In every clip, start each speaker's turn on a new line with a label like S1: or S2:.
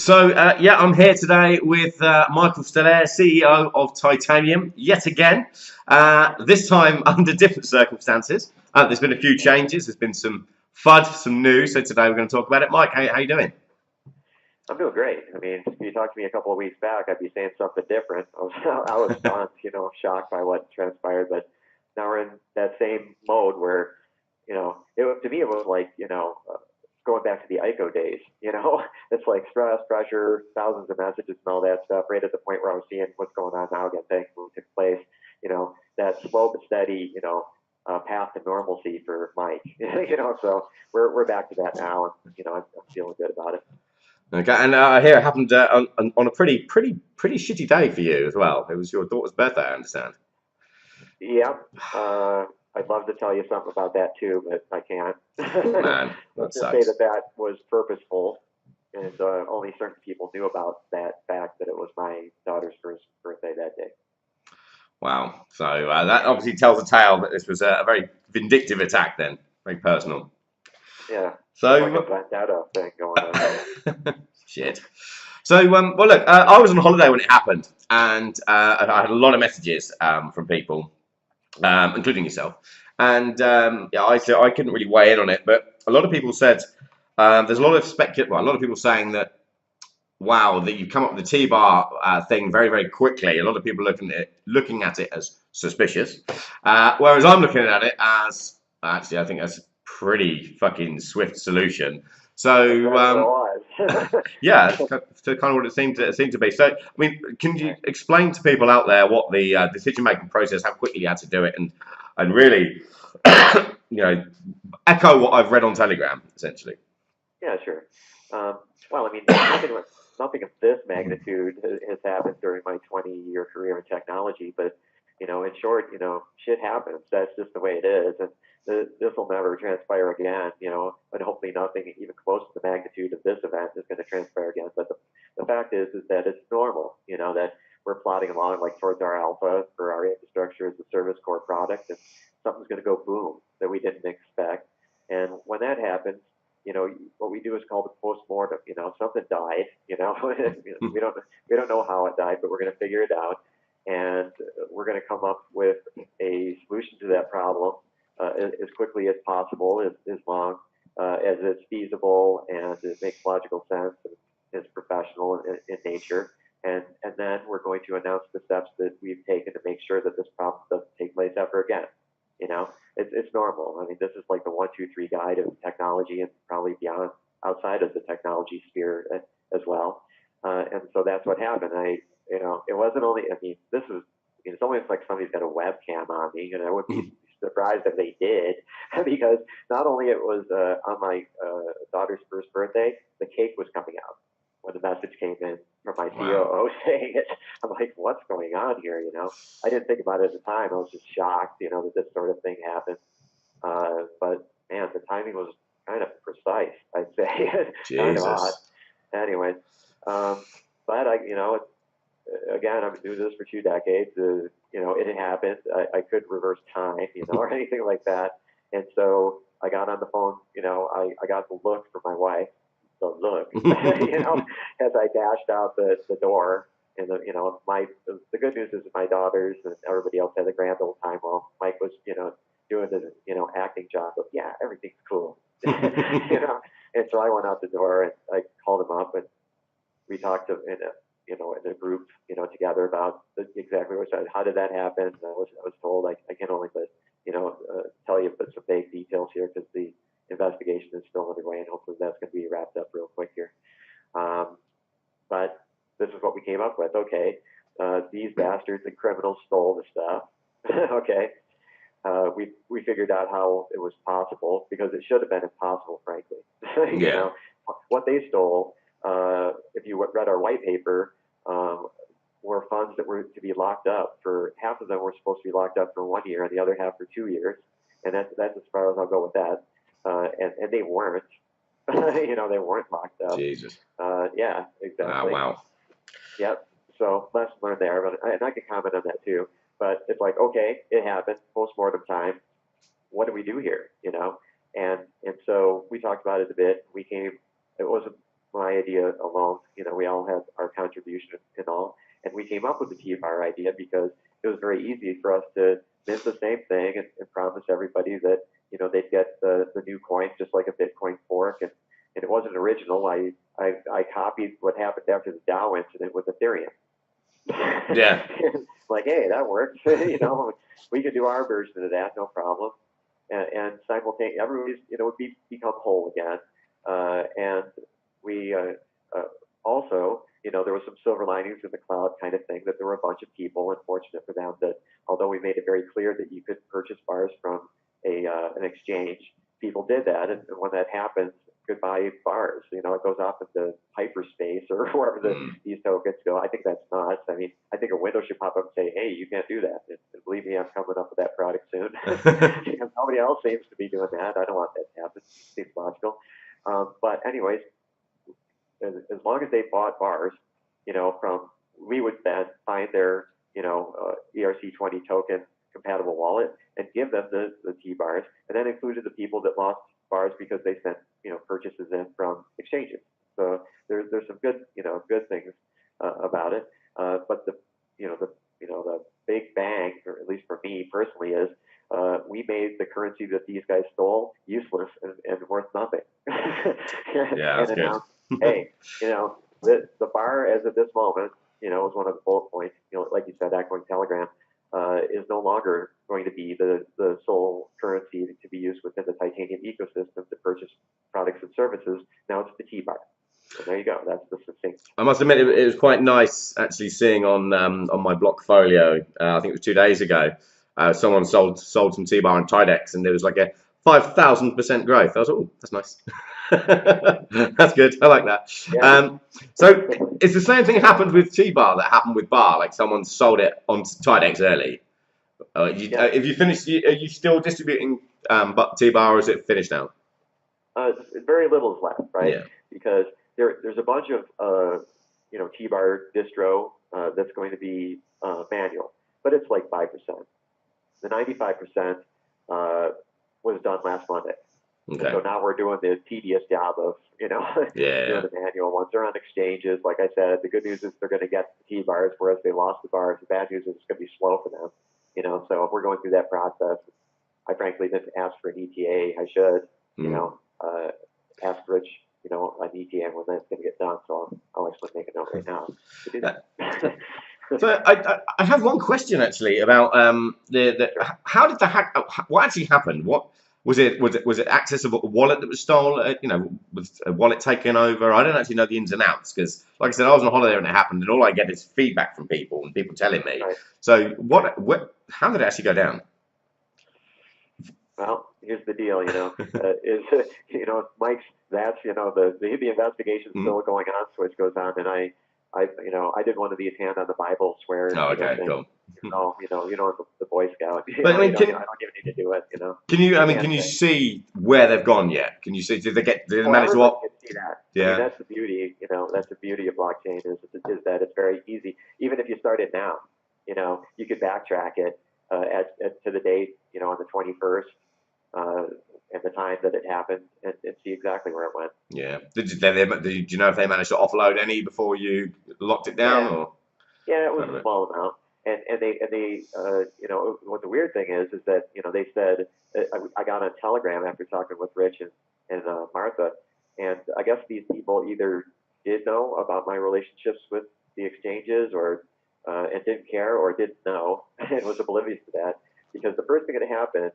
S1: Yeah, I'm here today with Michael Stellaire, CEO of Titanium, yet again. This time under different circumstances. There's been a few changes. There's been some FUD, some news. So today we're going to talk about it. Mike, how you doing?
S2: I'm doing great. I mean, if you talked to me a couple of weeks back, I'd be saying something different. I was stunned, shocked by what transpired. But now we're in that same mode where, to me, it was like, going back to the ICO days. It's like stress, pressure, thousands of messages and all that stuff. Right at the point where I was seeing what's going on now, again, thankfully took place. That slow but steady, path to normalcy for Mike. So we're back to that now, and I'm feeling good about it.
S1: Okay, and I hear it happened on a pretty shitty day for you as well. It was your daughter's birthday, I understand.
S2: Yeah. I'd love to tell you something about that too, but I can't.
S1: Oh man, that
S2: Let's just say
S1: sucks.
S2: that was purposeful, and only certain people knew about that fact that it was my daughter's first birthday that day.
S1: Wow. So that obviously tells a tale that this was a very vindictive attack then, very personal.
S2: Yeah, there's like a
S1: So,
S2: vendetta thing going on there.
S1: shit. So, well, look, I was on holiday when it happened, and I had a lot of messages from people, including yourself. And yeah, I couldn't really weigh in on it, but a lot of people said there's a lot of well, a lot of people saying that wow, that you come up with the T-bar thing very, very quickly. A lot of people looking at it as suspicious, whereas I'm looking at it as actually I think that's a pretty fucking swift solution.
S2: That's
S1: So
S2: right, what it was.
S1: yeah, it's kind of what it seemed to be. So I mean, can you
S2: Right.
S1: explain to people out there what the decision making process, how quickly you had to do it, and really, you know, echo what I've read on Telegram essentially.
S2: Yeah, sure. Well, I mean, nothing of this magnitude has happened during my 20-year career in technology, but in short, shit happens. That's just the way it is, and this will never transpire again. And hopefully nothing even close to the magnitude of this event is going to transpire again. But the fact is that it's normal. That we're plodding along like towards our alpha for our infrastructure as a service core product, and something's going to go boom that we didn't expect. And when that happens, what we do is called a post-mortem. Something died. We don't know how it died, but we're going to figure it out, and we're going to come up with a solution to that problem as quickly as possible, as long as it's feasible and it makes logical sense and is professional in nature. And then we're going to announce the steps that we've taken to make sure that this problem doesn't take place ever again. It's normal. I mean, this is like the 1, 2, 3 guide of technology and probably beyond, outside of the technology sphere as well. And so that's what happened. It wasn't only. I mean, this is. It's almost like somebody's got a webcam on me, and I would be surprised if they did, because not only it was on my daughter's first birthday, the cake was coming out when the message came in from my
S1: Wow.
S2: COO saying it. I'm like, what's going on here? I didn't think about it at the time. I was just shocked, that this sort of thing happened. But man, the timing was kind of precise, I'd say. Kind of odd.
S1: Jesus.
S2: Anyway, but again, I've been doing this for 2 decades. It had happened. I couldn't reverse time, or anything like that. And so I got on the phone. I got the look from my wife. The look, as I dashed out the door. And the good news is my daughters and everybody else had a grand old time while Mike was doing the acting job of, yeah, everything's cool. And so I went out the door and I called him up, and we talked in a group together about exactly what I said. How did that happen? And I was told I can only but tell you but some vague details here, because the investigation is still underway, and hopefully that's going to be wrapped up real quick here. But this is what we came up with. Okay, these bastards and criminals stole the stuff. Okay, we figured out how it was possible, because it should have been impossible, frankly. you
S1: Yeah.
S2: know what they stole. If you read our white paper, were funds that were to be locked up for. Half of them were supposed to be locked up for 1 year, and the other half for 2 years. And that's as far as I'll go with that. And they weren't. They weren't locked up.
S1: Jesus.
S2: Yeah,
S1: Ah,
S2: exactly.
S1: wow.
S2: Yep. So lesson learned there, and I can comment on that too. But it's like, okay, it happened. Postmortem time. What do we do here? And so we talked about it a bit. We came. It wasn't my idea alone. we all had our contribution and all. And we came up with the T-bar idea because it was very easy for us to mint the same thing and promise everybody that, they'd get the new coins just like a Bitcoin fork. And it wasn't original. I copied what happened after the Dow incident with Ethereum.
S1: Yeah.
S2: Like, hey, that works. We can do our version of that, no problem. And simultaneously, everybody's, would become whole again. And we also, there was some silver linings in the cloud kind of thing, that there were a bunch of people, unfortunate for them, that although we made it very clear that you could purchase bars from an exchange, people did that. And when that happens, goodbye bars. It goes off into hyperspace or wherever these tokens go. I think that's nuts. I mean, I think a window should pop up and say, hey, you can't do that. And believe me, I'm coming up with that product soon. Because nobody else seems to be doing that. I don't want that to happen. Seems logical. But anyways, as long as they bought bars, we would then find their, ERC20 token compatible wallet and give them the T-bars, and then included the people that lost bars because they sent, purchases in from exchanges. So there's some good, good things about it. But the big bang, or at least for me personally, is we made the currency that these guys stole useless and worth nothing.
S1: Yeah, that's good.
S2: Hey, the bar as of this moment, is one of the bullet points. Like you said, Echoing Telegram is no longer going to be the sole currency to be used within the Titanium ecosystem to purchase products and services. Now it's the T-bar. So there you go. That's the succinct.
S1: I must admit, it was quite nice actually seeing on my Blockfolio. I think it was 2 days ago. Someone sold some T-bar on Tidex, and there was like a 5,000% growth. I was, oh, that's nice. That's good. I like that.
S2: Yeah.
S1: So it's the same thing happened with T-bar that happened with bar. Like someone sold it on Tidex early. If you finished, are you still distributing T-bar, or is it finished now?
S2: Very little is left, right?
S1: Yeah.
S2: Because there's a bunch of T-bar distro that's going to be manual, but it's like 5%. The 95% was done last Monday.
S1: Okay.
S2: So now we're doing the tedious job of doing the manual ones. They're on exchanges. Like I said, the good news is they're going to get the T-bars, whereas they lost the bars. The bad news is it's going to be slow for them. So we're going through that process. I frankly didn't ask for an ETA. I should, ask Rich, an ETA when that's going to get done. So I'll actually make a note right now.
S1: So I have one question actually about how did the hack? What actually happened? What was it? Was it access of a wallet that was stolen? Was a wallet taken over? I don't actually know the ins and outs because, like I said, I was on holiday when it happened, and all I get is feedback from people and people telling me.
S2: Right.
S1: So how did it actually go down?
S2: Well, here's the deal, Mike's, that's, the investigation's still going on, so it goes on, and I did one of these hand on the Bible swears.
S1: Oh, okay, cool.
S2: The Boy Scout.
S1: But I mean,
S2: I don't even need to do it,
S1: Can you? I mean, can you see where they've gone yet? Can you see? Did they manage to?
S2: Can see that.
S1: Yeah.
S2: I mean, that's the beauty. That's the beauty of blockchain is that it's very easy. Even if you start it now, you could backtrack it to the date, on the 21st. And the time that it happened, and see exactly where it went.
S1: Yeah. Did you know if they managed to offload any before you locked it down?
S2: Yeah.
S1: Or?
S2: Yeah, it was a small amount. And they what the weird thing is that they said I got a telegram after talking with Rich and Martha, and I guess these people either did know about my relationships with the exchanges or and didn't care or didn't know and was oblivious to that, because the first thing that happened.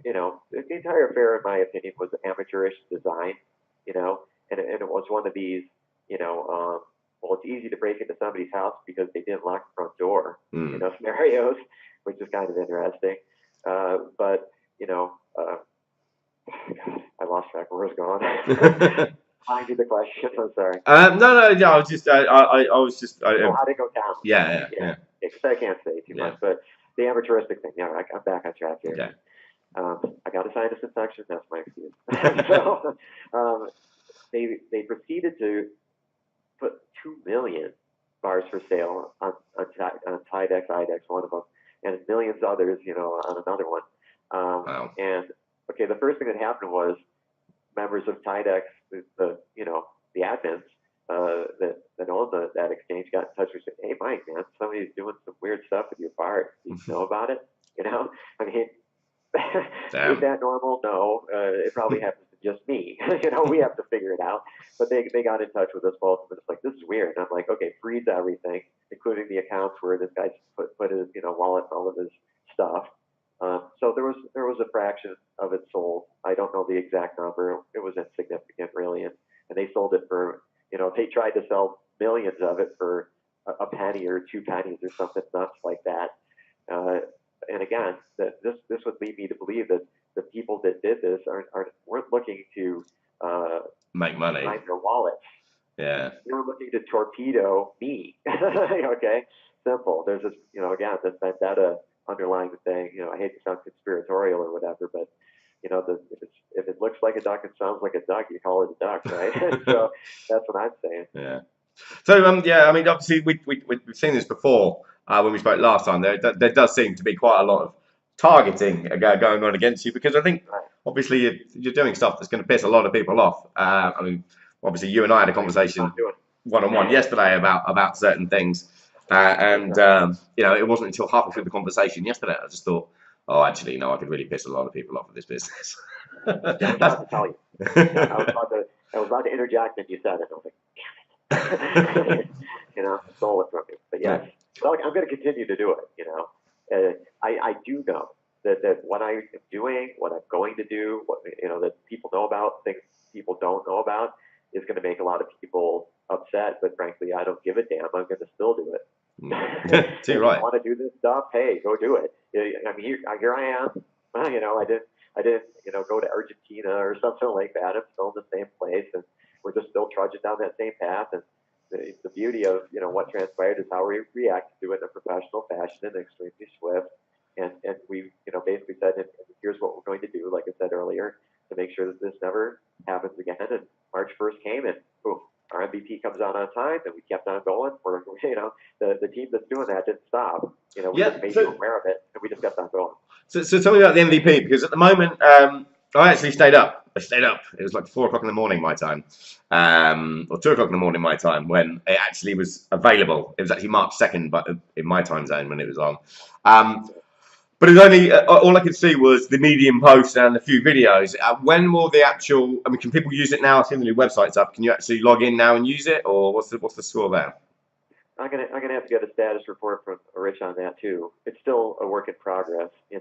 S2: The entire affair, in my opinion, was amateurish design, and it was one of these, well, it's easy to break into somebody's house because they didn't lock the front door, scenarios, which is kind of interesting. But, God, I lost track of where it was going. Find you the question. I'm sorry.
S1: No. I was just, I was just.
S2: How to go down?
S1: Yeah.
S2: Because I can't say too much, but the amateuristic thing. Yeah, I'm back on track here.
S1: Okay.
S2: I got a sinus infection. That's my excuse. So they proceeded to put 2 million bars for sale on Tidex, IDEX, one of them, and millions others, on another one.
S1: Wow.
S2: And okay, the first thing that happened was members of Tidex, the admins, that owned that exchange got in touch with me, said, "Hey, Mike, man, somebody's doing some weird stuff with your BART. Do you know about it?" You know, I mean, is that normal? No, it probably happens to just me. You know, we have to figure it out. But they got in touch with us both, and it's like, this is weird. And I'm like, okay, freeze everything, including the accounts where this guy put his wallet and all of his stuff. So there was a fraction of it sold. I don't know the exact number. It was insignificant, really, and they sold it for, they tried to sell millions of it for a penny or 2 pennies or something nuts like that. And again, this would lead me to believe that the people that did this weren't looking to
S1: make money.
S2: find their wallets.
S1: Yeah.
S2: They were looking to torpedo me. Okay, simple. There's this, again, this vendetta underlying the thing. I hate to sound conspiratorial or whatever, but if it looks like a duck and sounds like a duck, you call it a duck, right? So that's what I'm saying.
S1: Yeah. So yeah, I mean, obviously we've seen this before when we spoke last time. There does seem to be quite a lot of targeting going on against you, because I think obviously you're doing stuff that's going to piss a lot of people off. I mean, obviously you and I had a conversation one-on-one yesterday about certain things, and it wasn't until halfway through the conversation yesterday I just thought, oh, actually, I could really piss a lot of people off with this business.
S2: I was about to tell you. I was about to interject, and you said it. I was like, damn it. Stole it from me. But yes, so I'm going to continue to do it. I do know that what I'm doing, what I'm going to do, what that people know about, things people don't know about, is going to make a lot of people upset. But frankly, I don't give a damn. I'm going to still do it.
S1: Too right.
S2: If you want to do this stuff, hey, go do it. I mean, here I am. I didn't go to Argentina or something like that. I'm still in the same place, and we're just still trudging down that same path. And the beauty of what transpired is how we react to it in a professional fashion and extremely swift. And we basically said, and here's what we're going to do, like I said earlier, to make sure that this never happens again. And March 1st came, and boom, our MVP comes out on time, and we kept on going. For the team that's doing that didn't stop. We just made you aware of it, and we just kept on going.
S1: So tell me about the MVP, because at the moment I actually stayed up. It was like 4 o'clock in the morning my time, or 2 o'clock in the morning my time, when it actually was available. It was actually March 2nd, but in my time zone when it was on. But it was only all I could see was the Medium post and a few videos. When will the actual? I mean, can people use it now? I think the new website's up. Can you actually log in now and use it, or what's the score there?
S2: I'm gonna have to get a status report from Rich on that too. It's still a work in progress. In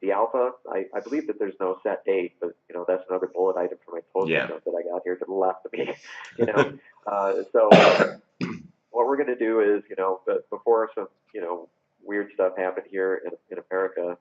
S2: the alpha, I believe that there's no set date, but that's another bullet item for my post-it note that I got here to the left of me. So what we're gonna do is before some weird stuff happened here in America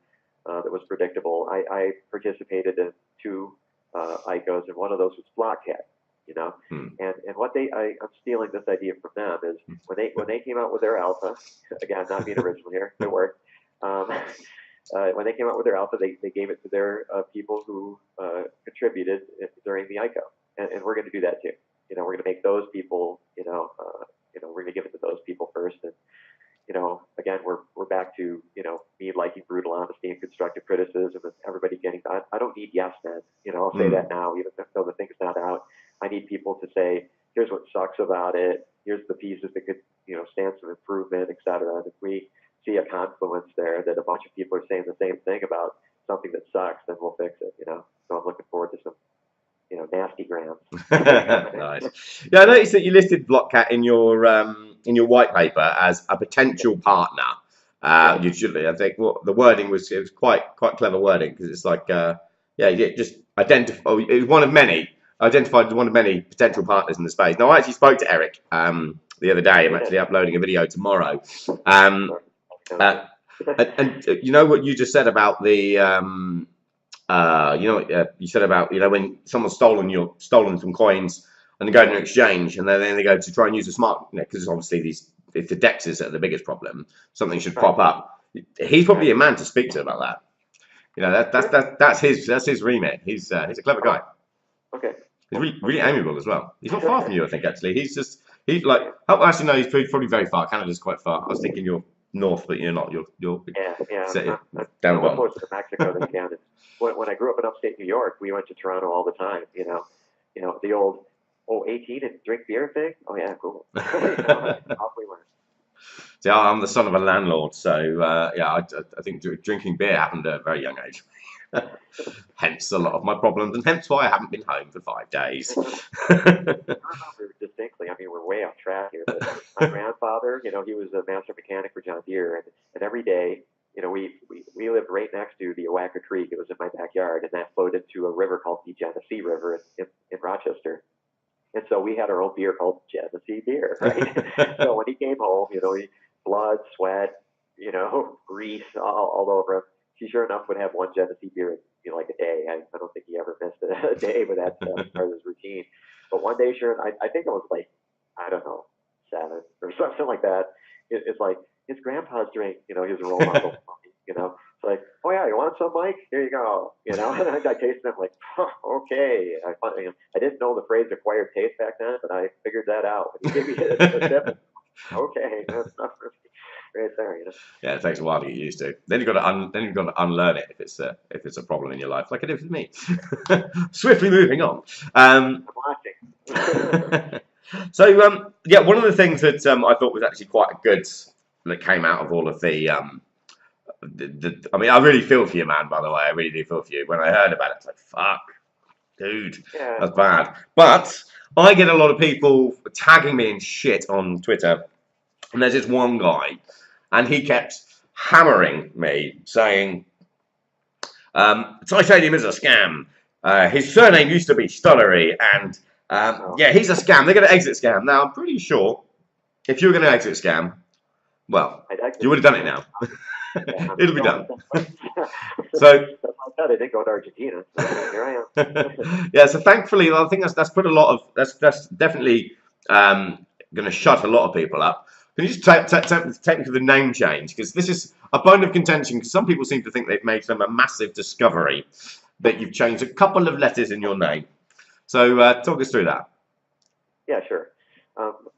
S2: that was predictable. I participated in 2 ICOs, and one of those was Blockhead. And what I'm stealing this idea from them is when they came out with their alpha, again, not being original here, it worked. When they came out with their alpha, they gave it to their people who contributed during the ICO, and we're going to do that too. We're going to make those people, we're going to give it to those people first, and again, we're back to me liking brutal honesty and constructive criticism, and everybody getting that. I don't need yes men. I'll say that now, even though the thing's not out. I need people to say, here's what sucks about it. Here's the pieces that could, stand some improvement, et cetera. And if we see a confluence there that a bunch of people are saying the same thing about something that sucks, then we'll fix it, So I'm looking forward to some, nasty grams.
S1: Nice. Yeah, I noticed that you listed Blockcat in your white paper as a potential partner. Usually, I think the wording was quite clever wording, because it's like, just identify. It was one of many. Identified as one of many potential partners in the space. Now, I actually spoke to Eric the other day. I'm actually uploading a video tomorrow. And you know what you just said about the, you said about when someone's stolen some coins and they go to an exchange and then they go to try and use a smart, because obviously it's the dexes that are the biggest problem. Something should pop up. He's probably a man to speak to about that. That's his remit. He's a clever guy.
S2: Okay.
S1: He's really amiable as well. He's not far from you, I think. Actually, he's actually no, he's probably very far. Canada's quite far. I was thinking you're north, but you're not. You're
S2: I'm
S1: down the bottom.
S2: closer to Mexico than Canada. When I grew up in upstate New York, we went to Toronto all the time. The old oh, 18 and drink beer thing? Oh yeah, cool. You know, off we went.
S1: See, I'm the son of a landlord, so yeah, I think drinking beer happened at a very young age. Hence a lot of my problems, and hence why I haven't been home for 5 days.
S2: I remember distinctly. I mean, we're way off track here, but my grandfather, you know, he was a master mechanic for John Deere, and every day, you know, we lived right next to the Owaka Creek. It was in my backyard, and that flowed into a river called the Genesee River in Rochester. And so we had our own beer called Genesee beer, right? So when he came home, you know, blood, sweat, you know, grease all over him. He sure enough would have one Genesee beer, you know, like a day. I don't think he ever missed a day with that part of his routine. But one day, sure, I think it was like, I don't know, 7 or something like that. It's like his grandpa's drink, you know, he was a role model, you know. It's like, oh yeah, you want some, Mike? Here you go, you know. And I tasted it, I'm like, huh, okay. I didn't know the phrase acquired taste back then, but I figured that out. When he gave me a sip, okay, that's not for me right there, you know.
S1: Yeah, it takes a while to get used to. Then you've got to unlearn it if it's a problem in your life, like it is with me. Swiftly moving on.
S2: I'm watching.
S1: So yeah, one of the things that I thought was actually quite good that came out of all of I mean, I really feel for you, man. By the way, I really do feel for you. When I heard about it, it's like, fuck, dude,
S2: Yeah.
S1: that's bad. But I get a lot of people tagging me in shit on Twitter, and there's this one guy, and he kept hammering me, saying, Titanium is a scam. His surname used to be Stollery, and yeah, he's a scam. They're going to exit scam. Now, I'm pretty sure if you were going to exit scam, well, you would have done it now.
S2: Yeah,
S1: It'll be done. So
S2: I didn't go to Argentina. So here I am.
S1: yeah, so thankfully, I think that's put a lot of that's definitely going to shut a lot of people up. Can you just take me through the name change? Because this is a bone of contention. Because some people seem to think they've made some a massive discovery that you've changed a couple of letters in your name. So talk us through that.
S2: Yeah, sure.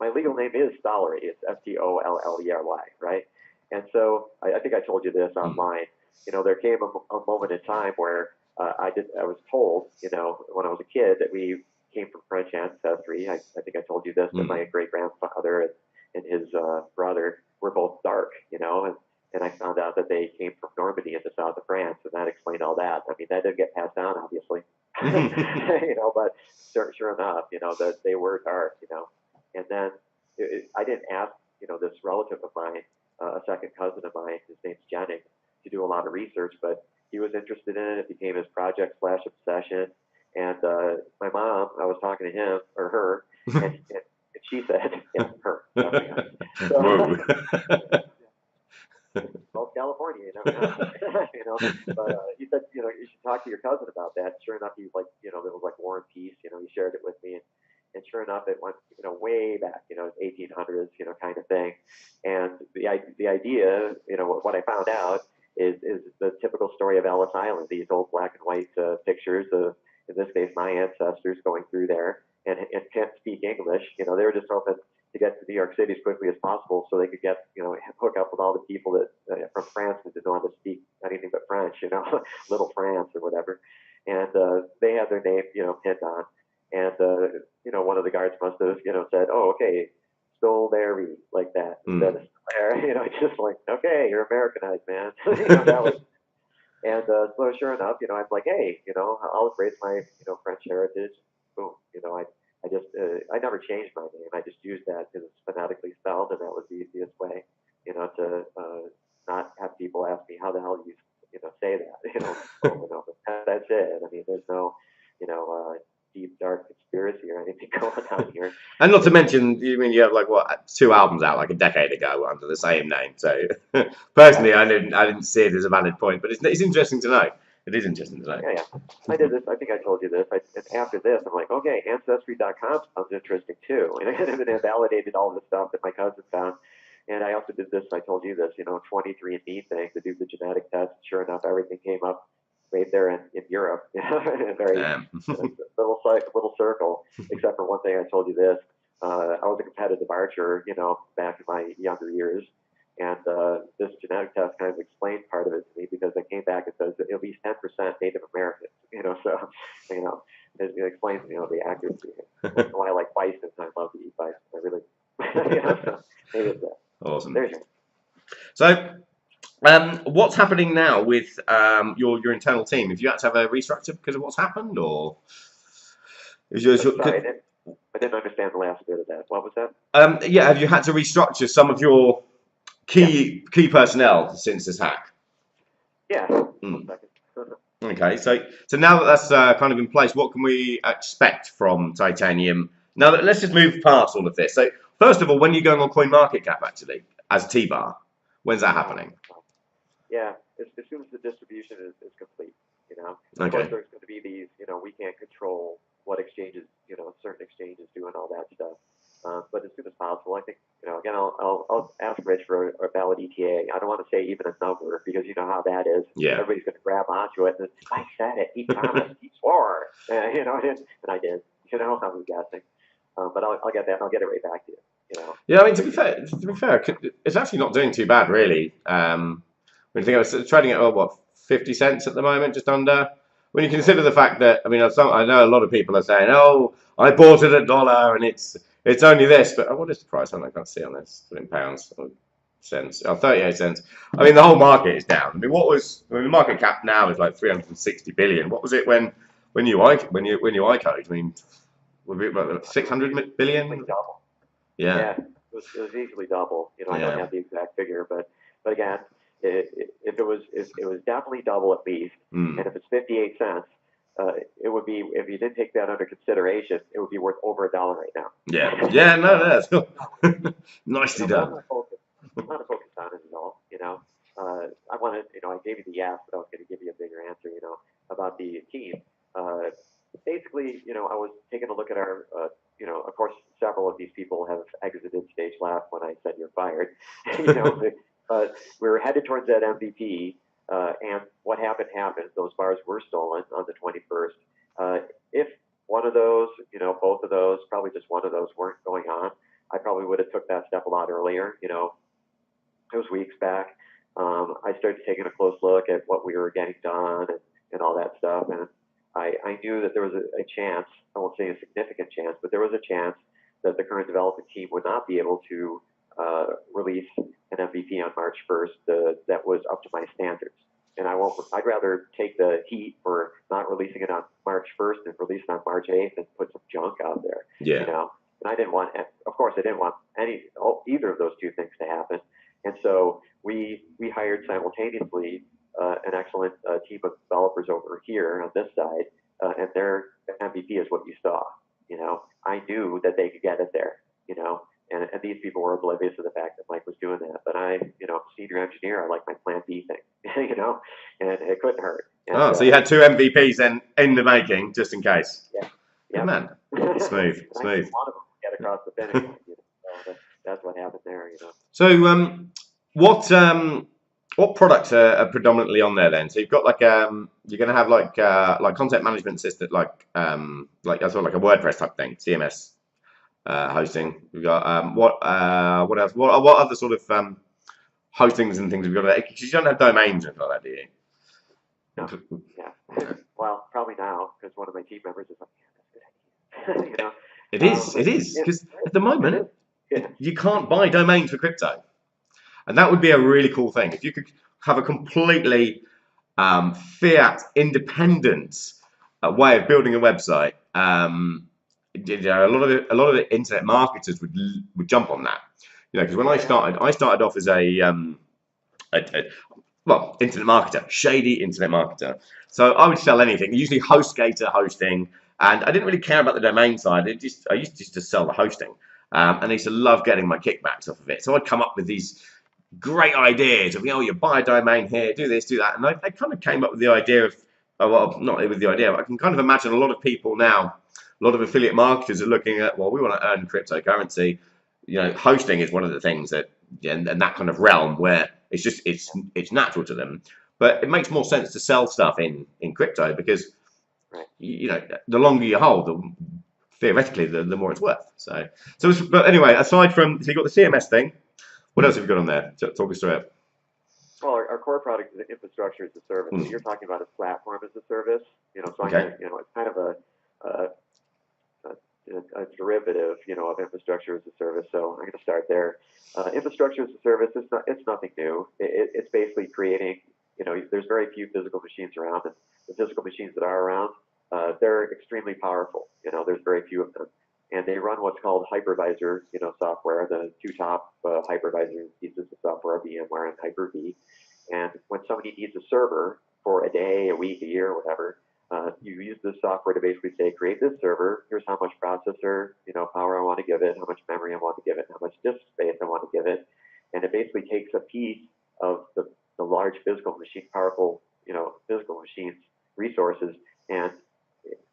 S2: My legal name is Stollery. It's Stollery, right? And so I think I told you this online. You know, there came a moment in time where I was told, you know, when I was a kid that we came from French ancestry. I think I told you this, that my great grandfather and his brother were both dark, you know, and I found out that they came from Normandy in the south of France, and that explained all that. I mean, that didn't get passed down, obviously, you know, but sure enough, you know, that they were dark, you know. And then I didn't ask, you know, this relative of mine, a second cousin of mine, his name's Jennings, to do a lot of research, but he was interested in it. It became his project/obsession. And my mom, I was talking to him or her, and she said, yeah, her. So, well, California, you never know. You know, but he said, you know, you should talk to your cousin about that. Sure enough, he was like, you know, there was like War and Peace. You know, he shared it with me, and sure enough, it went, you know, way back, you know, 1800s, you know, kind of thing. And the idea, you know, what I found out is the typical story of Ellis Island. These old black and white pictures of, in this case, my ancestors going through there and can't speak English. You know, they were just hoping to get to New York City as quickly as possible so they could get, you know, hook up with all the people that from France that didn't know how to speak anything but French, you know, Little France or whatever. And they had their name, you know, pinned on. And, you know, one of the guards must have, you know, said, oh, okay, Stollery, like that, instead of Stollery, you know, just like, okay, you're Americanized, man. You know, that was, and so sure enough, you know, I'm like, hey, you know, I'll embrace my, you know, French heritage. Boom, you know, I just, I never changed my name. I just used that because it's phonetically spelled, and that was the easiest way, you know, to not have people ask me how the hell you know, say that, you know, over and over. That's it. I mean, there's no, you know, deep dark conspiracy or anything going on here.
S1: And not to mention, you mean you have like what 2 albums out like a decade ago under the same name. So personally, I didn't see it as a valid point, but it's interesting to know. It is interesting to know.
S2: Yeah. I did this. I think I told you this. And after this, I'm like, okay, Ancestry.com sounds interesting too. And I validated all the stuff that my cousin found. And I also did this. I told you this, you know, 23andMe thing to do the genetic test. Sure enough, everything came up right there in Europe, you know, in a very little circle. Except for one thing, I told you this. I was a competitive archer, you know, back in my younger years. And this genetic test kind of explained part of it to me because I came back and says at least 10% Native American, you know, so, you know, it explains, the accuracy. Why I like bison, I love to eat bison. I really, so maybe it's that.
S1: Awesome.
S2: There's your
S1: So, what's happening now with your internal team? Have you had to have a restructure because of what's happened, or is yours?
S2: Sorry, I didn't understand the last bit of that. What was that?
S1: Yeah, have you had to restructure some of your key personnel since this hack?
S2: Yeah.
S1: Mm.
S2: 1 second.
S1: Okay, so now that that's kind of in place, what can we expect from Titanium? Now, let's just move past all of this. So, first of all, when are you going on CoinMarketCap actually as T-Bar? When's that happening?
S2: Yeah, as soon as the distribution is complete, Of
S1: Okay.
S2: course, there's going to be these, we can't control what exchanges, certain exchanges do and all that stuff. But as soon as possible, I think, again, I'll ask Rich for a valid ETA. I don't want to say even a number because you know how that is.
S1: Yeah.
S2: Everybody's going to grab onto it and I said it, he promised, he swore, and I did, I was guessing. But I'll get that and I'll get it right back to you,
S1: Yeah, I mean, to be fair, it's actually not doing too bad, really. When you think I was trading at, what, 50 cents at the moment, just under? When you consider the fact that, I mean, I know a lot of people are saying, oh, I bought it at $1 and it's only this, but what is the price on that? I can't see on this, in pounds, or cents, 38 cents. I mean, the whole market is down. I mean, the market cap now is like 360 billion. What was it when you ICO'd? I mean, was it about 600 billion?
S2: Double.
S1: Yeah.
S2: Yeah, it was easily double. I don't have the exact figure, but again, if it was definitely double at least, and if it's 58 cents, it would be, if you didn't take that under consideration, it would be worth over $1 right now.
S1: Yeah, no, nicely done.
S2: I'm not focused on it at all. I wanted, I gave you the yes, but I was going to give you a bigger answer, about the team. Basically, I was taking a look at our, of course, several of these people have exited Stage Left when I said you're fired. We were headed towards that MVP, and what happened. Those bars were stolen on the 21st. If one of those, both of those, probably just one of those weren't going on, I probably would have took that step a lot earlier. It was weeks back. I started taking a close look at what we were getting done and all that stuff, and I knew that there was a chance, I won't say a significant chance, but there was a chance that the current development team would not be able to release an MVP on March 1st that was up to my standards. And I'd rather take the heat for not releasing it on March 1st and release it on March 8th and put some junk out there.
S1: Yeah.
S2: And I didn't want, of course, I didn't want either of those two things to happen. And so we hired simultaneously an excellent team of developers over here on this side, and their MVP is what you saw. I knew that they could get it there. And these people were oblivious to the fact that Mike was doing that. But I'm, senior engineer. I like my Plan B thing, and it couldn't hurt. And,
S1: so you had 2 MVPs then in the making, just in case.
S2: Yeah.
S1: Good man. Smooth.
S2: One of them get across the finish line. So that's what happened there.
S1: So what products are predominantly on there then? So you've got like you're going to have like content management system, like that's sort of like a WordPress type thing, CMS hosting. We've got what else? What other sort of hostings and things have you got there? Because you don't have domains or anything like that, do you?
S2: No. Yeah. Well, probably now because one of my team members is like, yeah, that's a good idea.
S1: It is because at the moment you can't buy domains for crypto. And that would be a really cool thing. If you could have a completely fiat independent way of building a website, a lot of the internet marketers would jump on that. Because when I started off as well, internet marketer, shady internet marketer. So I would sell anything, usually HostGator hosting, and I didn't really care about the domain side. I used to just sell the hosting, and I used to love getting my kickbacks off of it. So I'd come up with these great ideas of, you buy a domain here, do this, do that. And I kind of came up with the idea of, well, not with the idea, but I can kind of imagine a lot of people now, a lot of affiliate marketers are looking at, well, we want to earn cryptocurrency. Hosting is one of the things that, and that kind of realm where it's natural to them. But it makes more sense to sell stuff in crypto because, the longer you hold, theoretically, the more it's worth. But anyway, aside from, so you've got the CMS thing. What else have you got on there? Talk us through it.
S2: Well, our core product is infrastructure as a service. So you're talking about a platform as a service. So
S1: okay.
S2: it's kind of derivative, of infrastructure as a service. So I'm going to start there. Infrastructure as a service, it's nothing new. It's basically creating, there's very few physical machines around, and the physical machines that are around, they're extremely powerful. There's very few of them, and they run what's called hypervisor, software. The two top hypervisor pieces of software are VMware and Hyper-V. And when somebody needs a server for a day, a week, a year, whatever, you use this software to basically say, create this server. Here's how much processor, power I want to give it, how much memory I want to give it, how much disk space I want to give it, and it basically takes a piece of the large physical machine, powerful, physical machines resources, and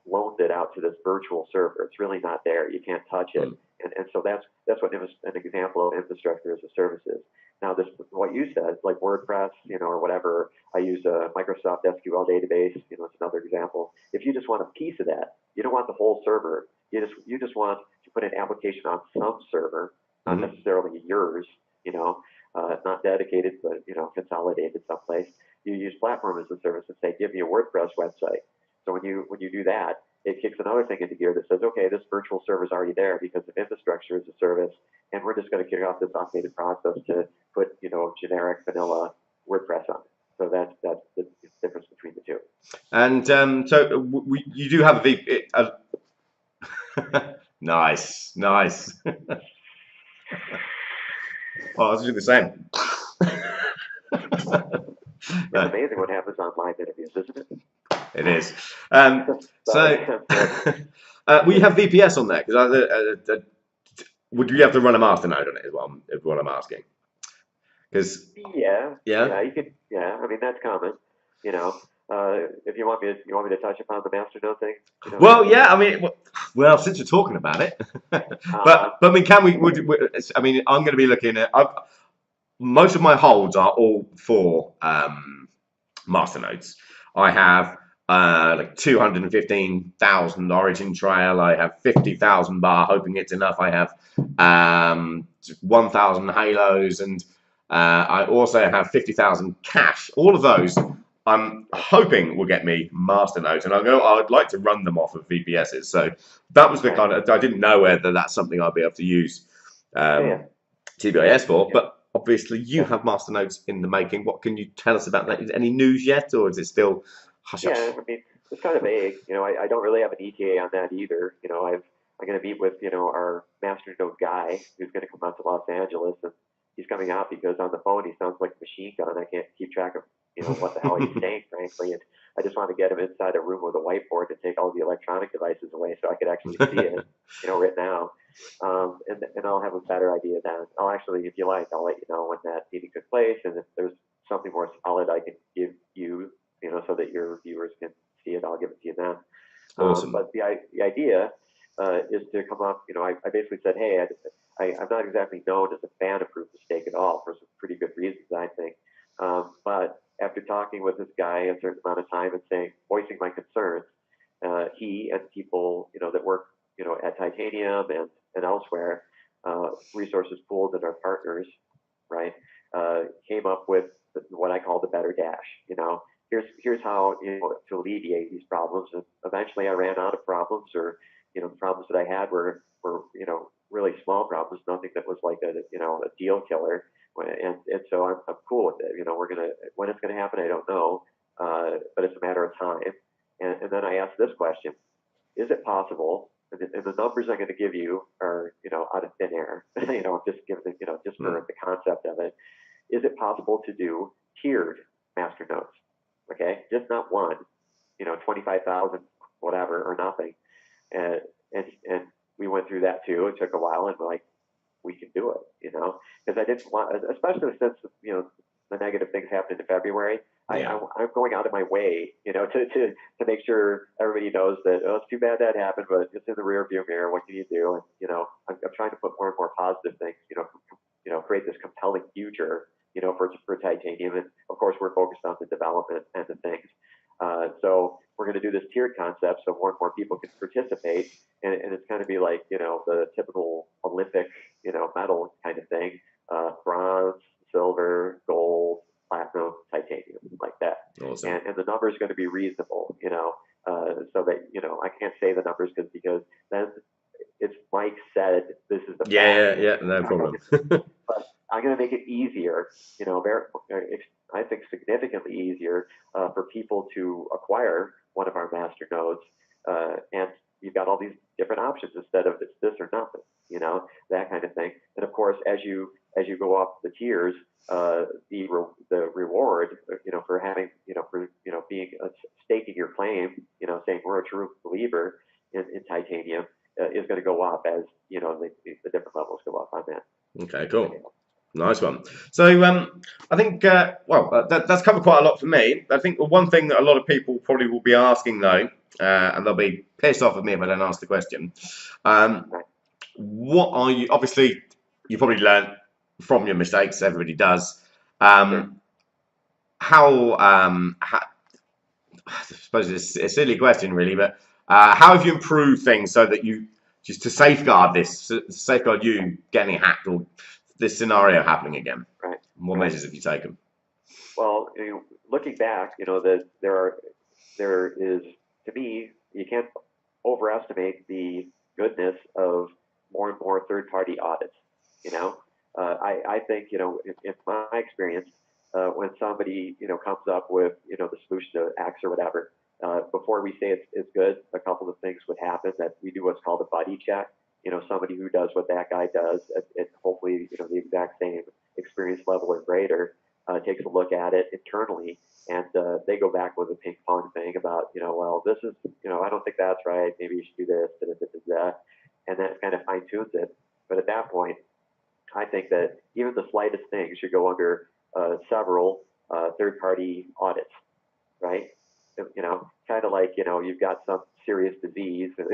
S2: loans it out to this virtual server. It's really not there. You can't touch it. And so that's what an example of infrastructure as a service is. Now, this what you said, like WordPress, or whatever. I use a Microsoft SQL database. It's another example. If you just want a piece of that, you don't want the whole server. You just want to put an application on some server, not necessarily yours. Not dedicated, but consolidated someplace. You use platform as a service and say, give me a WordPress website. So when you do that, it kicks another thing into gear that says, okay, this virtual server is already there because of infrastructure as a service, and we're just going to kick off this automated process to put generic vanilla WordPress on it. So that's the difference between the two.
S1: And so you do have a VP. Nice. Oh, I was doing the same.
S2: It's amazing what happens on live interviews, isn't it?
S1: It is. We have VPS on there because would you have to run a master node on it as well? Is what I'm asking. Because
S2: yeah, you could. Yeah, I mean that's common. If you want me to touch upon the master node thing.
S1: Well, yeah. I mean, well, since you're talking about it, but I mean, can we? I mean, I'm going to be looking at. Most of my holds are all for master nodes. I have like 215,000 Origin Trail. I have 50,000 bar, hoping it's enough. I have 1,000 Halos, and I also have 50,000 cache. All of those I'm hoping will get me master nodes, and I'd like to run them off of VPSs. So that was the kind of, I didn't know whether that's something I'd be able to use TBIS for, but obviously you have master nodes in the making. What can you tell us about that? Is any news yet, or is it still hush hush?
S2: Yeah, I mean, it's kind of vague. I don't really have an ETA on that either. I'm going to meet with, our master node guy who's going to come out to Los Angeles, and he's coming out because on the phone he sounds like a machine gun. I can't keep track of, what the hell he's saying, frankly. And I just want to get him inside a room with a whiteboard to take all the electronic devices away so I could actually see it, right now. And I'll have a better idea then. I'll actually, if you like, I'll let you know when that meeting took place, and if there's something more solid I can give you, so that your viewers can see it, I'll give it to you then.
S1: Awesome.
S2: But the idea is to come up, I basically said, hey, I'm not exactly known as a fan of proof of stake at all, for some pretty good reasons, I think. But after talking with this guy a certain amount of time and voicing my concerns, he and people, that work, at Titanium and elsewhere, resources pooled and our partners, right, came up with what I call the better dash. Here's how to alleviate these problems. And eventually I ran out of problems, or the problems that I had were really small problems, nothing that was like a deal killer. And so I'm cool with it. When it's gonna happen, I don't know, but it's a matter of time. And then I asked this question: is it possible? And the numbers I'm going to give you are out of thin air. I'm just giving just for the concept of it. Is it possible to do tiered master nodes? Okay, just not one. 25,000, whatever, or nothing. And we went through that too. It took a while, and we're like, we can do it, because I didn't want, especially since the negative things happened in February.
S1: Yeah.
S2: I'm going out of my way, to make sure everybody knows that it's too bad that happened, but it's in the rear view mirror. What can you do? And I'm trying to put more and more positive things, create this compelling future, for Titanium. And of course, we're focused on the development and the things. So we're going to do this tiered concept so more and more people can participate, and it's going to be like the typical Olympic medal kind of thing: bronze, silver, gold, platinum, titanium, like that.
S1: Awesome.
S2: And the number is going to be reasonable, so that I can't say the numbers because then it's Mike said this is the
S1: Yeah,
S2: fact.
S1: yeah, no problem.
S2: But I'm going to make it easier, I think significantly easier for people to acquire one of our master nodes. And you've got all these different options instead of it's this or nothing, that kind of thing. And of course, as you go up the tiers, the reward, for having, being staking your claim, saying we're a true believer in titanium, is going to go up as the different levels go up on that.
S1: Okay, cool. Nice one. So I think that's covered quite a lot for me. I think the one thing that a lot of people probably will be asking though, and they'll be pissed off at me if I don't ask the question. What are you? Obviously, you probably learned from your mistakes. Everybody does.
S2: Sure.
S1: I suppose it's a silly question, really, but how have you improved things so that you just to safeguard this, safeguard you getting hacked or this scenario happening again?
S2: Right.
S1: What measures have you taken?
S2: Well, looking back, that there is, to me, you can't overestimate the goodness of more and more third-party audits. I think, in my experience, when somebody, comes up with, the solution to X or whatever, before we say it's good, a couple of things would happen that we do what's called a buddy check. Somebody who does what that guy does at hopefully, the exact same experience level or greater, takes a look at it internally, and they go back with a ping pong thing about, well, this is, I don't think that's right. Maybe you should do this, that, and that kind of fine tunes it. But at that point, I think that even the slightest thing should go under several third-party audits, right? Kind of like, you've got some serious disease that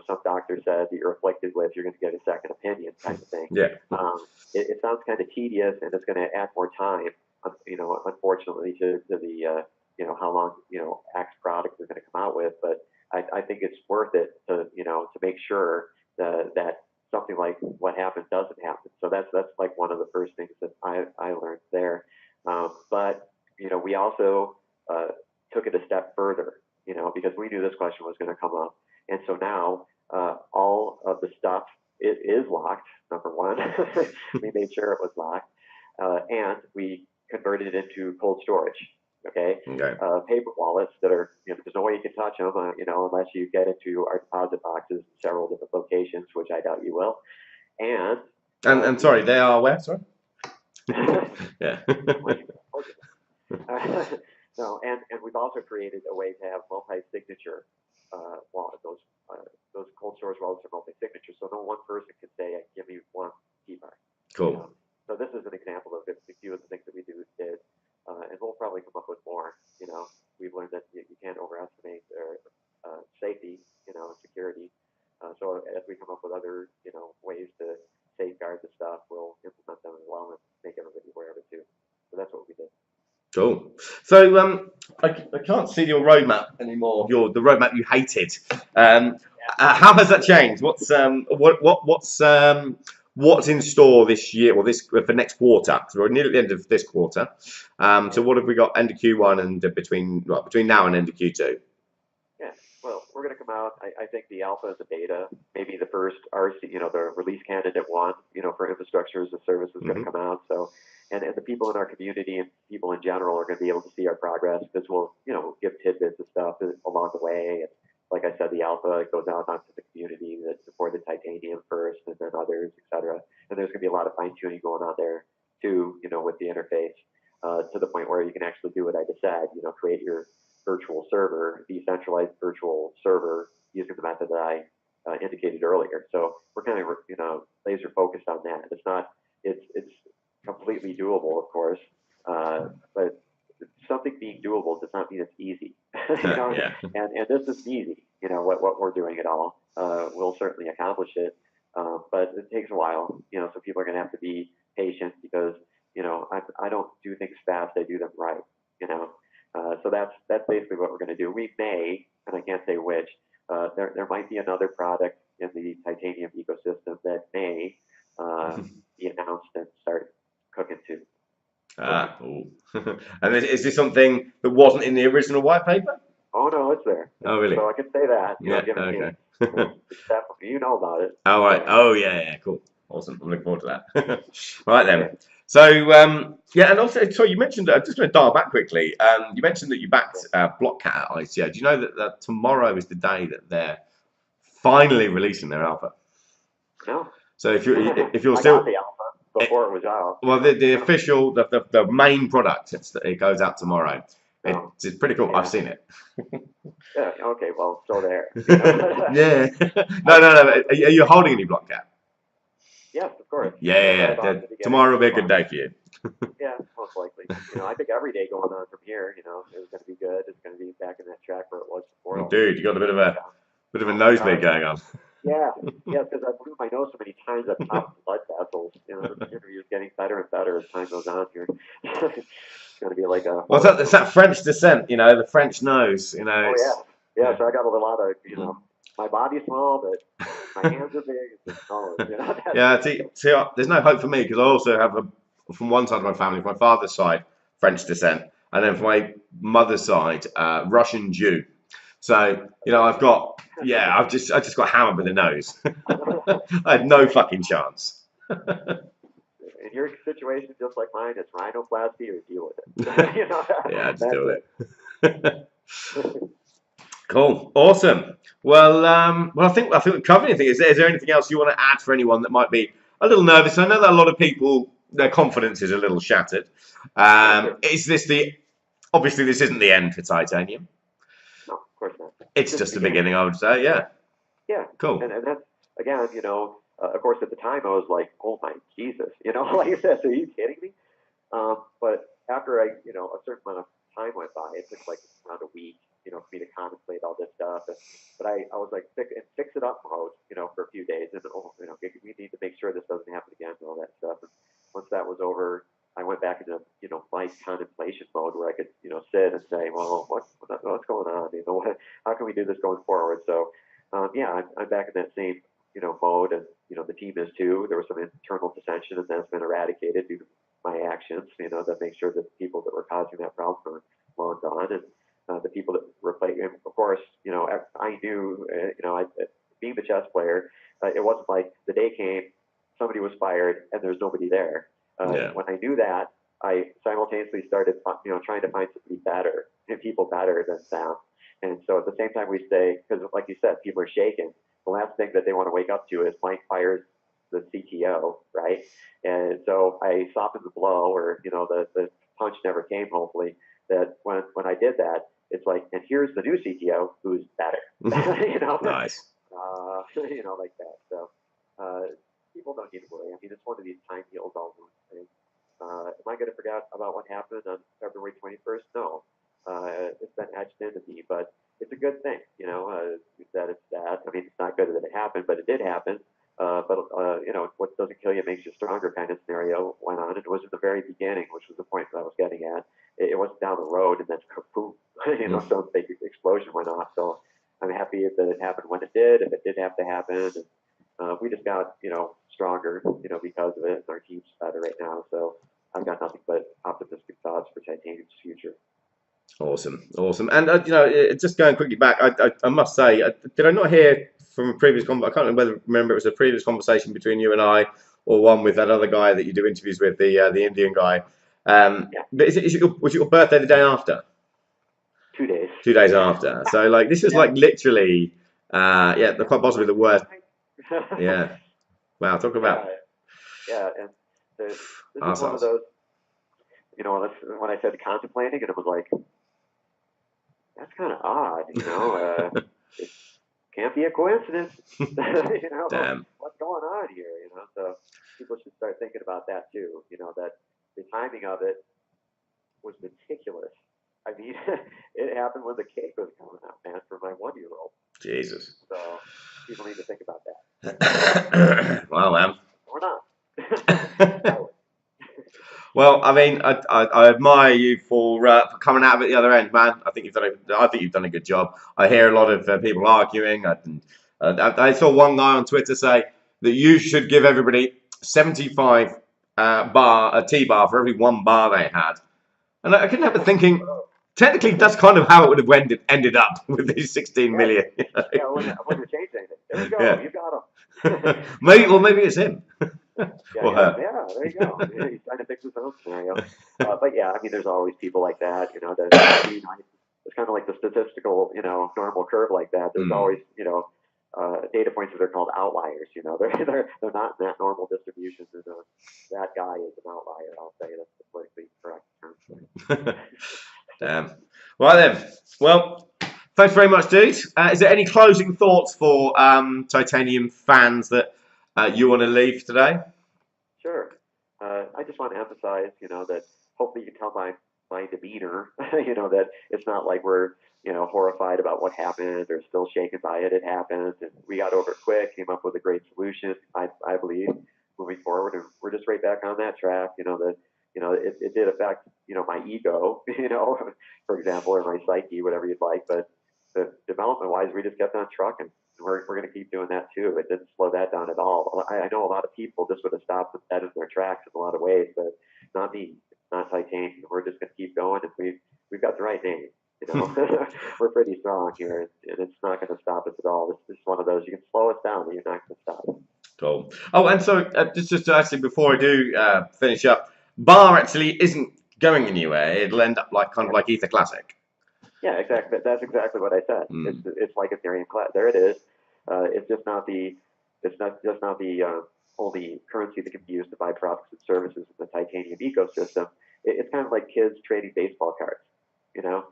S2: some doctor said that you're afflicted with, you're going to get a second opinion kind of thing.
S1: Yeah.
S2: It sounds kind of tedious, and it's going to add more time, unfortunately, to the, how long, X product is going to come out with. But I think it's worth it to make sure that something like what happened doesn't happen. So that's like one of the first things that I learned there. But we also took it a step further, because we knew this question was going to come up, and so now all of the stuff it is locked. Number one, we made sure it was locked, and we converted it into cold storage. Okay. Paper wallets that are, there's no way you can touch them, unless you get into our deposit boxes in several different locations, which I doubt you will. And
S1: sorry, they are where? Sorry. Yeah.
S2: No, and we've also created a way to have multi-signature wallet. Those cold storage wallets are multi-signature, so no one person can say, "Give me one key-bar."
S1: Cool.
S2: So this is an example of a few of the things that we did, and we'll probably come up with more. We've learned that you can't overestimate safety, security. So as we come up with other, ways to safeguard the stuff, we'll implement them as well and make everybody aware of it too. So that's what we did.
S1: Cool. So I can't see your roadmap anymore. The roadmap you hated. How has that changed? What's in store this year or for next quarter? So we're nearly at the end of this quarter. So what have we got end of Q1 and between now and end of Q2?
S2: Yeah. Well, we're going to come out. I think the alpha and the beta, maybe the first RC, the release candidate one, for infrastructure as a service is going to come out. So, and the people in our community and people in general are going to be able to see our progress, because we'll, give tidbits of stuff along the way. And like I said, the alpha goes out onto the community that supported titanium first, and then others, etc. And there's going to be a lot of fine tuning going on there too, with the interface, to the point where you can actually do what I just said, create your virtual server, decentralized virtual server, using the method that I indicated earlier. So we're kind of, laser focused on that. It's completely doable, of course, but something being doable does not mean it's easy.
S1: Yeah.
S2: And this is easy, what we're doing at all. We'll certainly accomplish it, but it takes a while, so people are going to have to be patient, because, I don't do things fast, I do them right, so that's basically what we're going to do. We may, and I can't say which, there might be another product in the titanium ecosystem that may be announced and start cooking too.
S1: And is this something that wasn't in the original white paper?
S2: Oh no, it's there.
S1: Oh, really?
S2: So I can say that.
S1: Yeah.
S2: Give it
S1: Okay.
S2: to it's definitely, you know about it.
S1: All right.
S2: So,
S1: Oh, yeah. Cool. Awesome. I'm looking forward to that. Right then.
S2: okay.
S1: So, yeah, and also, so you mentioned, I'm just going to dial back quickly. You mentioned that you backed Blockcat at ICO. Do you know that tomorrow is the day that they're finally releasing their alpha?
S2: No.
S1: So if you're
S2: I
S1: still
S2: got the alpha before it was out.
S1: well, the official, the main product, it goes out tomorrow.
S2: No.
S1: It's pretty cool.
S2: Yeah.
S1: I've seen it.
S2: Yeah, okay, well, so there.
S1: Yeah. No. Are you holding any Blockcat?
S2: Yes, of course.
S1: Yeah. Tomorrow will be a good day for you.
S2: Yeah, most likely. I think every day going on from here, is going to be good. It's going to be back in that track where it was before.
S1: Oh, dude, you got a bit of a nosebleed going on.
S2: Yeah, because I blew my nose so many times I've popped blood vessels. The interview's getting better and better as time goes on here. It's going to be like a.
S1: Well, it's that French descent, the French nose,
S2: Oh yeah. So I got a lot of, my body's small, but my hands are big. It's just nose,
S1: Yeah, see, there's no hope for me because I also have from one side of my family, from my father's side, French descent, and then from my mother's side, Russian Jew. So I've just got hammered with the nose. I had no fucking chance.
S2: In your situation, just like mine, it's rhinoplasty or deal with it.
S1: Yeah, just deal with it. Cool, awesome. Well, I think we've covered anything. Is there anything else you want to add for anyone that might be a little nervous? I know that a lot of people, their confidence is a little shattered. Obviously this isn't the end for Titanium.
S2: No, of course not.
S1: It's just the beginning, I would say. Yeah.
S2: Yeah.
S1: Cool.
S2: And that's again, of course, at the time I was like, oh my Jesus, like I said, are you kidding me? But after a certain amount of time went by, it took like around a week, for me to contemplate all this stuff. But I was like, fix it up mode, for a few days, and we need to make sure this doesn't happen again and all that stuff. And once that was over, I went back into my contemplation mode where I could sit and say, well, what's going on? How can we do this going forward? So yeah, I'm back in that same mode, and the team is too. There was some internal dissension, and that's been eradicated due to my actions. That make sure that the people that were causing that problem are long gone, and the people that replaced. Of course, I knew, being the chess player, it wasn't like the day came, somebody was fired, and there's nobody there. When I knew that, I simultaneously started, trying to find somebody better, people better than them. And so at the same time we say, because like you said, people are shaken. The last thing that they want to wake up to is Mike fires the CTO, right? And so I softened the blow, or the punch never came. Hopefully, that when I did that, it's like, and here's the new CTO who's better.
S1: Nice.
S2: Like that. So people don't need to worry. I mean, it's one of these time heals all wounds things. Am I going to forget about what happened on February 21st? No. It's been etched into me, but it's a good thing, that it's that. I mean, it's not good that it happened, but it did happen. But what doesn't kill you makes you stronger kind of scenario went on. It was at the very beginning, which was the point that I was getting at. It wasn't down the road and then kaboom, some big explosion went off. So I'm happy that it happened when it did, if it did have to happen. And we just got, stronger, because of it. And our team's better right now. So I've got nothing but optimistic thoughts for Titanium's future.
S1: Awesome. And just going quickly back, I must say, did I not hear from a previous conversation? I can't remember it was a previous conversation between you and I, or one with that other guy that you do interviews with, the Indian guy. But was it your birthday the day after?
S2: 2 days.
S1: 2 days after. So this is literally, quite possibly the worst. Yeah. Wow. Talk about.
S2: And this is one of those. When I said contemplating, and it was like, that's kind of odd, it can't be a coincidence.
S1: Damn.
S2: What's going on here? So people should start thinking about that too. That the timing of it was meticulous. I mean, it happened when the cake was coming out, man, for my 1-year-old.
S1: Jesus.
S2: So people need to think about that.
S1: Well, man.
S2: Or not.
S1: Well, I mean, I admire you for coming out of it the other end, man. I think you've done a good job. I hear a lot of people arguing. I saw one guy on Twitter say that you should give everybody 75 a tea bar for every one bar they had, and I couldn't help but thinking, technically, that's kind of how it would have ended up with these 16 million. You know?
S2: Yeah, I wouldn't have changed anything. There you go.
S1: Yeah.
S2: You got him.
S1: maybe it's him.
S2: Yeah,
S1: Or her.
S2: yeah, there you go. He's trying to fix his own scenario. But yeah, I mean, there's always people like that, you know, that, you know, it's kind of like the statistical, you know, normal curve like that. There's always, you know, data points that are called outliers, you know, they're not in that normal distribution. That guy is an outlier. I'll say that's the politically correct term.
S1: Damn. Right then. Well, thanks very much, dude. Is there any closing thoughts for Titanium fans that you want to leave today?
S2: Sure. I just want to emphasize, you know, that hopefully you can tell by my demeanor, you know, that it's not like we're, you know, horrified about what happened or still shaken by it. It happened, and we got over it quick, came up with a great solution, I believe, moving forward. And we're just right back on that track, you know, that, you know, it did affect, you know, my ego, you know, for example, or my psyche, whatever you'd like. But the development-wise, we just kept on trucking. We're going to keep doing that too. It didn't slow that down at all. I know a lot of people just would have stopped them dead in their tracks in a lot of ways, but not me, not Titanium. We're just going to keep going, and we've got the right name. You know, we're pretty strong here, and it's not going to stop us at all. This is one of those, you can slow us down, but you're not going to stop us.
S1: Cool. Oh, and so just actually before I do finish up, Bar actually isn't going anywhere. It'll end up like kind of like Ether Classic.
S2: Yeah, exactly. That's exactly what I said. It's like Ethereum Classic. There it is. It's just not the only currency that can be used to buy products and services in the Titanium ecosystem. It's kind of like kids trading baseball cards. You know,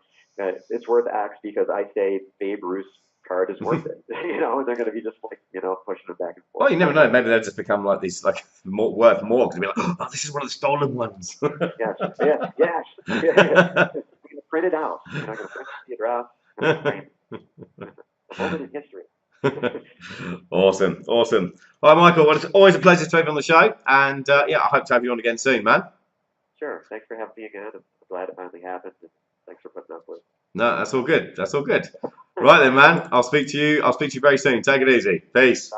S2: it's worth X because I say Babe Ruth's card is worth it. You know, and they're going to be just like, you know, pushing them back and forth.
S1: Well, you never know. Maybe they'll just become like these, like worth more because they'll be like, oh, this is one of the stolen ones.
S2: Yes. Yes. We're going to print it out. We're not going to print the address. A moment in history.
S1: Awesome. All right, Michael. Well, it's always a pleasure to have you on the show, and yeah, I hope to have you on again soon, man.
S2: Sure. Thanks for having me again. I'm glad it finally happened. And thanks for putting up with it.
S1: No, that's all good. Right then, man. I'll speak to you very soon. Take it easy. Peace.